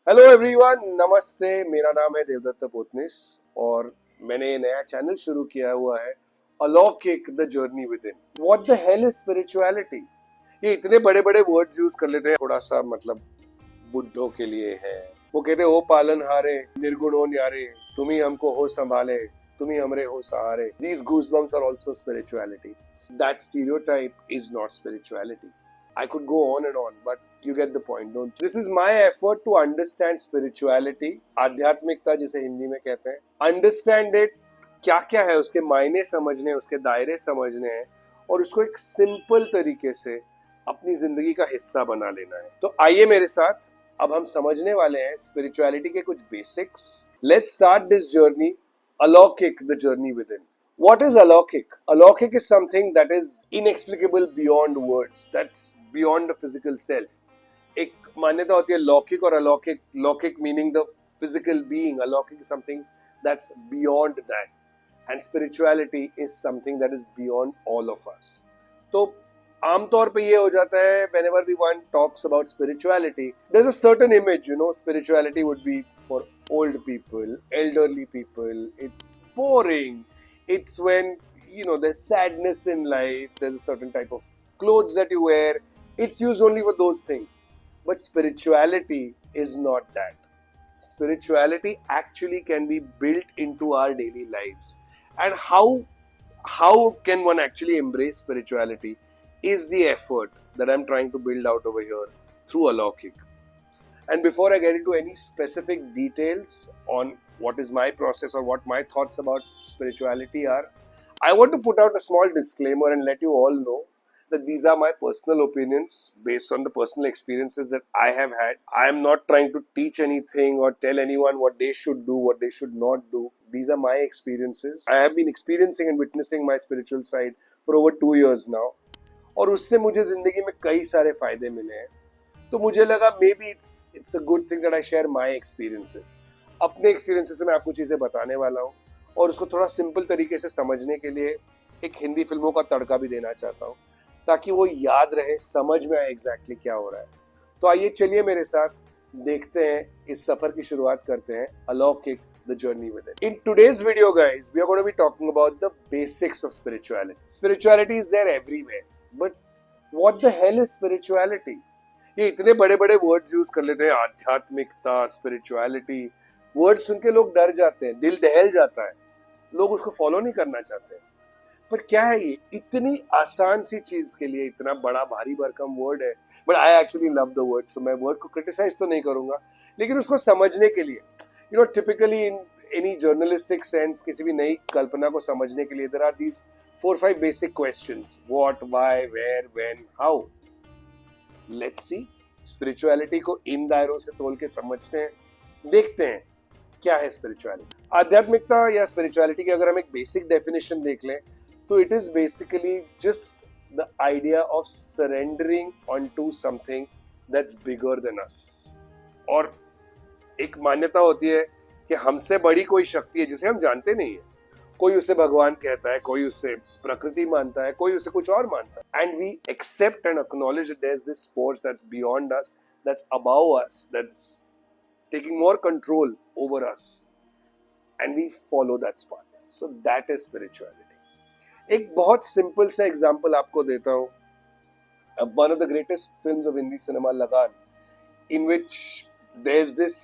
Hello everyone, नमस्ते। मेरा नाम है देवदत्त पोतनिस और मैंने ये नया चैनल शुरू किया हुआ है अलौकिक the journey with in. What the hell is spirituality? ये इतने बड़े बड़े वर्ड्स यूज कर लेते हैं, थोड़ा सा मतलब बुद्धों के लिए है। वो कहते हो पालन हारे निर्गुण हो न्यारे, तुम ही हमको हो संभाले, तुम ही हमरे हो सहारे। These goosebumps are also spirituality. That stereotype is not spirituality. I could go on, but you get the point, don't you? This is my effort to understand spirituality, आध्यात्मिकता जिसे हिंदी में कहते हैं। Understand it, क्या क्या है उसके मायने समझने, उसके दायरे समझने हैं और उसको एक सिंपल तरीके से अपनी जिंदगी का हिस्सा बना लेना है। तो आइए मेरे साथ, अब हम समझने वाले हैं स्पिरिचुअलिटी के कुछ basics. Let's start this journey, Aloukik, the journey within. What is Aloukik? Aloukik is something that is inexplicable beyond words. That's beyond the physical self. एक मान्यता होती है लौकिक और अलौकिक. लौकिक meaning the physical being. Aloukik is something that's beyond that. And spirituality is something that is beyond all of us. तो आमतौर पे ये हो जाता है whenever one talks about spirituality, there's a certain image, spirituality would be for old people, elderly people. It's boring. It's when, there's sadness in life. There's a certain type of clothes that you wear. It's used only for those things. But spirituality is not that. Spirituality actually can be built into our daily lives. And how can one actually embrace spirituality is the effort that I'm trying to build out over here through Aloukik. And before I get into any specific details on what is my process or what my thoughts about spirituality are, I want to put out a small disclaimer and let you all know that these are my personal opinions based on the personal experiences that I have had. I am not trying to teach anything or tell anyone what they should do, what they should not do. These are my experiences. I have been experiencing and witnessing my spiritual side for over 2 years now. और उससे मुझे जिंदगी में कई सारे फायदे मिले हैं। तो मुझे लगा may be it's a good thing that I share my experiences. अपने एक्सपीरियंसेस से मैं आपको चीज़ें बताने वाला हूँ और उसको थोड़ा सिंपल तरीके से समझने के लिए एक हिंदी फिल्मों का तड़का भी देना चाहता हूँ ताकि वो याद रहे, समझ में आए एग्जैक्टली क्या हो रहा है। तो आइए चलिए मेरे साथ देखते हैं, इस सफर की शुरुआत करते हैं अलौकिक the journey with it. In today's video, guys, we are going to be talking about the basics of spirituality. Spirituality is there everywhere, but what the hell is spirituality? ये इतने बड़े बड़े वर्ड्स यूज कर लेते हैं, आध्यात्मिकता, spirituality. Word सुन के लोग डर जाते हैं, दिल दहल जाता है, लोग उसको फॉलो नहीं करना चाहते। पर क्या है ये? इतनी आसान सी चीज के लिए इतना बड़ा भारी भरकम वर्ड है। But I actually love the word, so मैं वर्ड को क्रिटिसाइज तो नहीं करूंगा, लेकिन उसको समझने के लिए, typically in any journalistic sense, किसी भी नई कल्पना को समझने के लिए there are these 4-5 basic questions: what, why, where, when, how. Let's see, spirituality को इन दायरों से तोल के समझते हैं, देखते हैं क्या है स्पिरिचुअलिटी। आध्यात्मिकता या स्पिरिचुअलिटी की अगर हम एक बेसिक डेफिनेशन देख लें तो it is basically just the idea of surrendering onto something that's bigger than us. और एक मान्यता होती है कि हमसे बड़ी कोई शक्ति है जिसे हम जानते नहीं है। कोई उसे भगवान कहता है, कोई उसे प्रकृति मानता है, कोई उसे कुछ और मानता है। And we accept and acknowledge that there is this force that's beyond us, that's above us, that's taking more control over us, and we follow that path. So that is spirituality. एक बहुत simple सा example आपको देता हूँ। One of the greatest films of Hindi cinema, Lagaan, in which there's this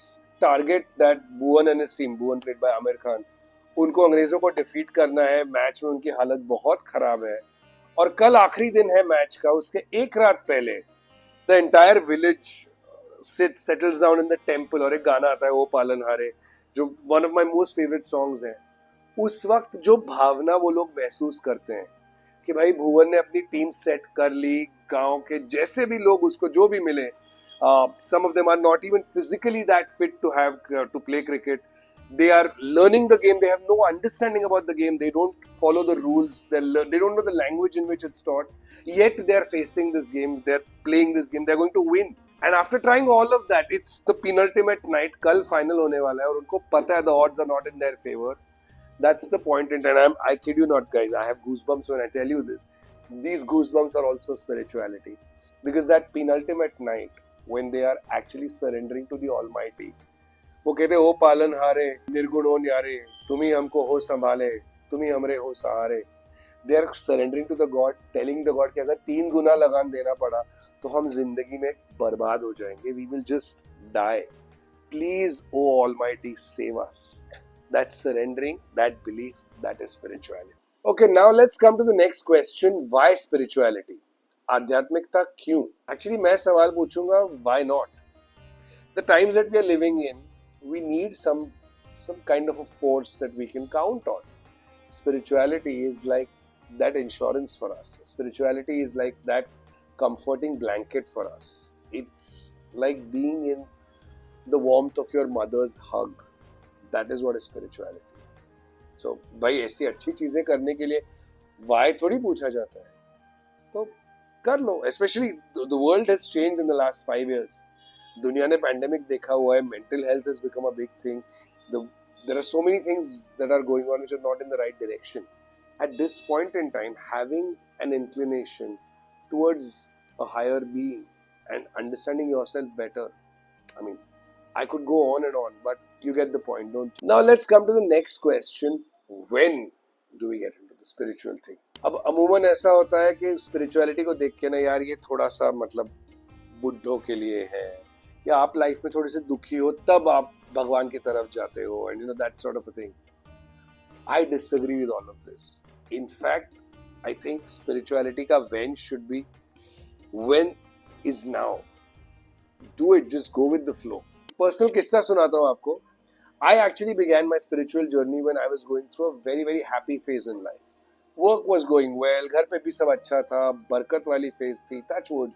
target that Bhuvan and his team, Bhuvan played by Amir Khan, उनको अंग्रेजों को defeat करना है। मैच में उनकी हालत बहुत खराब है और कल आखिरी दिन है मैच का। उसके एक रात पहले the entire village settles down in the temple और एक गाना आता है, ओ पालन हारे, जो one of my most favourite songs है। उस वक्त जो भावना वो लोग महसूस करते हैं कि भाई भुवन ने अपनी टीम सेट कर ली, गांव के जैसे भी लोग उसको जो भी मिले, some of them are not even physically that fit to play cricket. They are learning the game. They have no understanding about the game. They don't follow the rules. They don't know the language in which it's taught. Yet they are facing this game. They're playing this game. They're going to win. And after trying all of that, it's the penultimate night. कल final होने वाला है और उनको पता है the odds are not in their favor. That's the point in time. I kid you not, guys. I have goosebumps when I tell you this. These goosebumps are also spirituality, because that penultimate night, when they are actually surrendering to the Almighty. वो कहते हो पालन हारे निर्गुण हो न्यारे तुम ही हमको हो संभाले तुम ही हमरे हो सहारे. They are surrendering to the God, telling the God कि अगर 3 गुना लगान देना पड़ा तो हम जिंदगी में बर्बाद हो जाएंगे. We will just die. Please, O Almighty, save us. That's surrendering, that belief, that is spirituality. Okay, now let's come to the next question. Why spirituality? आध्यात्मिकता क्यों? Actually, मैं सवाल पूछूंगा, why not? The times that we are living in, we need some kind of a force that we can count on. Spirituality is like that insurance for us. Spirituality is like that comforting blanket for us. It's like being in the warmth of your mother's hug. That is what is spirituality. So, भाई ऐसी अच्छी चीजें करने के लिए why थोड़ी पूछा जाता है, तो कर लो. Especially the world has changed in the last 5 years. दुनिया ने pandemic देखा हुआ है. Mental health has become a big thing. There are so many things that are going on which are not in the right direction. At this point in time, having an inclination towards a higher being and understanding yourself better, I mean, I could go on and on, but you get the point, don't you? Now let's come to the next question. When do we get into the spiritual thing? अब अमूमन ऐसा होता है कि spirituality को देख के ना यार ये थोड़ा सा मतलब बुद्धों के लिए है, या आप लाइफ में थोड़े से दुखी हो तब आप भगवान की तरफ जाते हो, and you know that sort of a thing. I disagree with all of this. In fact, I think spirituality का when should be when is now. Do it, just go with the flow. Personal किस्सा सुनाता हूँ आपको. I actually began my spiritual journey when I was going through a very very happy phase in life. Work was going well, घर पे भी सब अच्छा था, बरकत वाली phase थी, touch wood,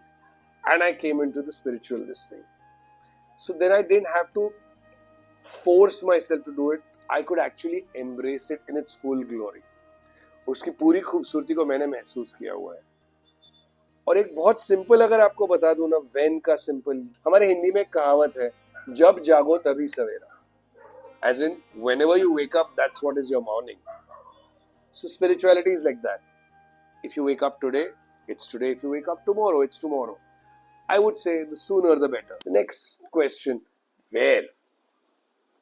and I came into the spiritual this thing. So then I didn't have to force myself to do it. I could actually embrace it in its full glory. उसकी पूरी खूबसूरती को मैंने महसूस किया हुआ है. और एक बहुत सिंपल अगर आपको बता दूं ना, when का सिंपल, हमारे हिंदी में कहावत है, जब जागो तभी सवेरा. As in, whenever you wake up, that's what is your morning. So spirituality is like that. If you wake up today, it's today. If you wake up tomorrow, it's tomorrow. I would say the sooner the better. The next question, where?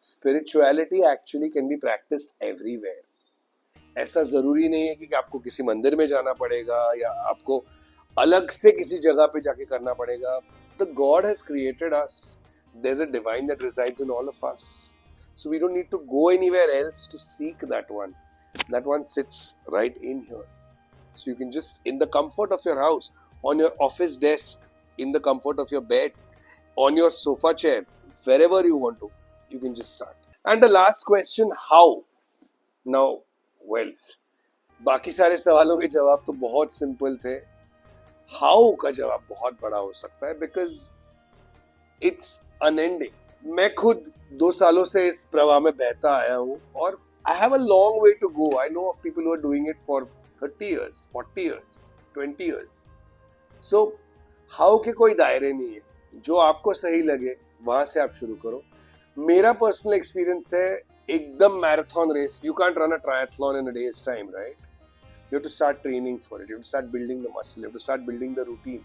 Spirituality actually can be practiced everywhere. ऐसा जरूरी नहीं है कि आपको किसी मंदिर में जाना पड़ेगा या आपको अलग से किसी जगह पे जाके करना पड़ेगा. The God has created us. There's a divine that resides in all of us. So we don't need to go anywhere else to seek that one. That one sits right in here. So you can just, in the comfort of your house, on your office desk, in the comfort of your bed, on your sofa chair, wherever you want to, you can just start. And the last question, how? Now, well, बाकी सारे सवालों के जवाब तो बहुत simple थे. How का जवाब बहुत बड़ा हो सकता है, बिकॉज इट्स अनएंडिंग. मैं खुद 2 सालों से इस प्रवाह में बहता आया हूँ और I have a long way to go. I know of people who are doing it for 30 years, 40 years, 20 years. So how के कोई दायरे नहीं है. जो आपको सही लगे वहां से आप शुरू करो. मेरा पर्सनल एक्सपीरियंस है एकदम marathon race. You can't run a triathlon in a day's time, right? You have to start training for it. You have to start building the muscle. You have to start building the routine.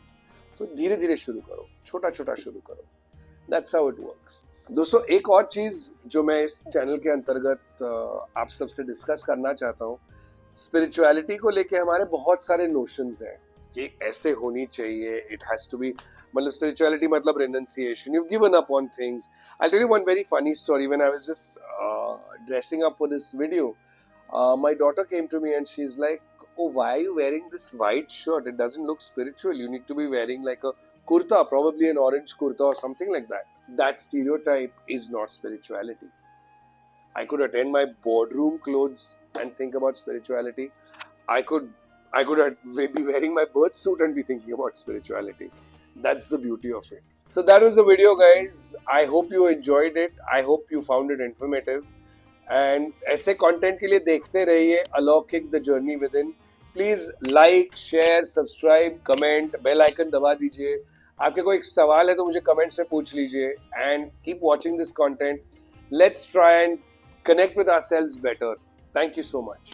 तो धीरे धीरे शुरू करो, छोटा छोटा शुरू करो. That's how it works. दोस्तों, एक और चीज जो मैं इस चैनल के अंतर्गत आप सबसे डिस्कस करना चाहता हूँ, स्पिरिचुअलिटी को लेके हमारे बहुत सारे नोशंस हैं कि ऐसे होनी चाहिए. इट हैज टू बी, मतलब स्पिरिचुअलिटी मतलब renunciation. You've given up on things. I'll tell you one very funny story. When I was just dressing up for this video, my daughter came to me and she's like, oh, why are you wearing this white shirt? It doesn't look spiritual. You need to be wearing like a kurta, probably an orange kurta or something like that. That stereotype is not spirituality. I could attend my boardroom clothes and think about spirituality. I could be wearing my birth suit and be thinking about spirituality. That's the beauty of it. So that was the video, guys. I hope you enjoyed it. I hope you found it informative. And ऐसे content के लिए देखते रहिए Alaukik the journey within. Please like, share, subscribe, comment, bell icon दबा दीजिए. आपके कोई सवाल है तो मुझे कमेंट्स में पूछ लीजिए. And keep watching this content. Let's try and connect with ourselves better. Thank you so much.